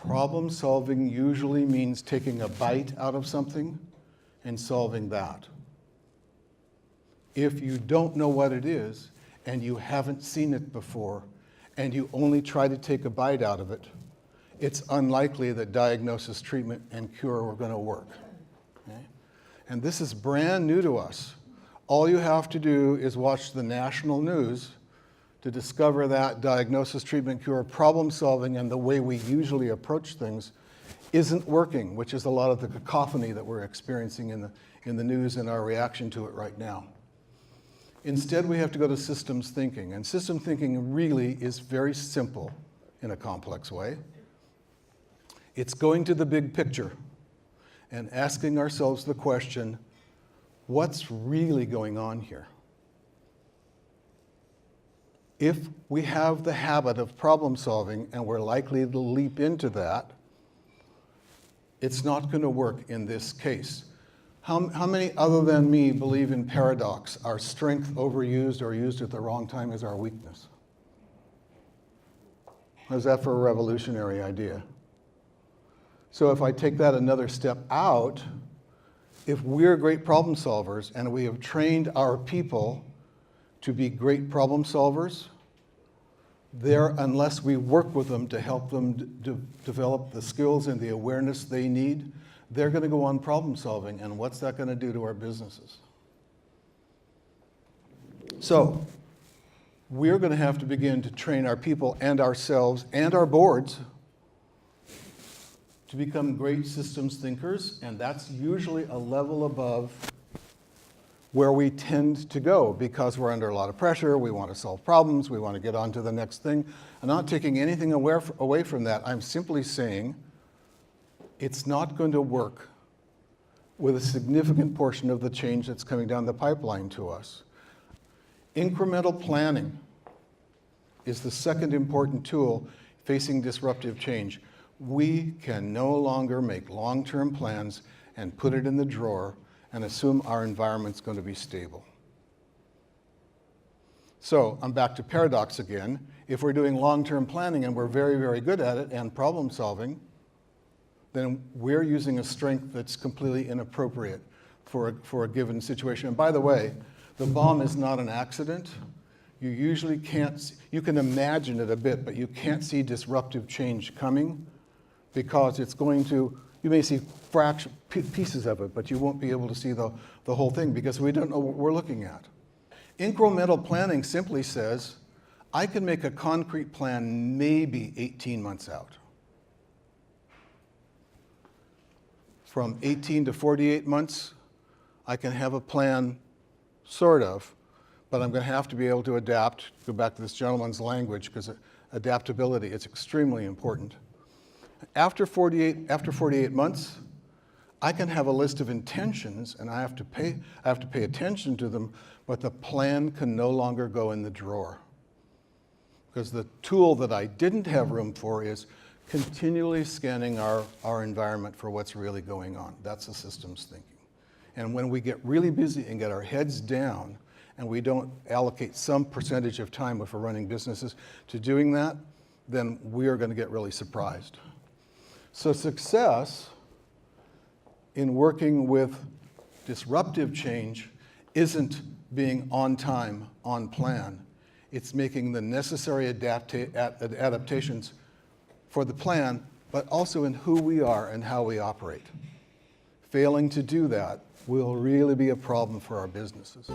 Problem solving usually means taking a bite out of something and solving that. If you don't know what it is and you haven't seen it before and you only try to take a bite out of it, it's unlikely that diagnosis, treatment, and cure are going to work. Okay? And this is brand new to us. All you have to do is watch the national news to discover that diagnosis, treatment, cure, problem solving, and the way we usually approach things isn't working, which is a lot of the cacophony that we're experiencing in the news and our reaction to it right now. Instead, we have to go to systems thinking, and system thinking really is very simple in a complex way. It's going to the big picture and asking ourselves the question, what's really going on here? If we have the habit of problem solving and we're likely to leap into that, it's not going to work in this case. How many other than me believe in paradox? Our strength overused or used at the wrong time is our weakness. How's that for a revolutionary idea? So if I take that another step out, if we're great problem solvers and we have trained our people to be great problem solvers, unless we work with them to help them develop the skills and the awareness they need, they're going to go on problem solving. And what's that going to do to our businesses? So we're going to have to begin to train our people and ourselves and our boards to become great systems thinkers, and that's usually a level above where we tend to go because we're under a lot of pressure, we want to solve problems, we want to get on to the next thing. I'm not taking anything away from that. I'm simply saying it's not going to work with a significant portion of the change that's coming down the pipeline to us. Incremental planning is the second important tool facing disruptive change. We can no longer make long-term plans and put it in the drawer and assume our environment's going to be stable. So I'm back to paradox again. If we're doing long-term planning and we're very, very good at it and problem solving, then we're using a strength that's completely inappropriate for a given situation. And by the way, the bomb is not an accident. You usually can't, you can imagine it a bit, but you can't see disruptive change coming because it's going to, you may see pieces of it, but you won't be able to see the whole thing because we don't know what we're looking at. Incremental planning simply says, I can make a concrete plan maybe 18 months out. From 18 to 48 months, I can have a plan, sort of, but I'm going to have to be able to adapt, go back to this gentleman's language, because adaptability is extremely important. After 48 months, I can have a list of intentions, and I have to pay attention to them, but the plan can no longer go in the drawer. Because the tool that I didn't have room for is continually scanning our environment for what's really going on. That's the systems thinking. And when we get really busy and get our heads down, and we don't allocate some percentage of time if we're running businesses to doing that, then we are going to get really surprised. So success in working with disruptive change isn't being on time, on plan. It's making the necessary adaptations for the plan, but also in who we are and how we operate. Failing to do that will really be a problem for our businesses.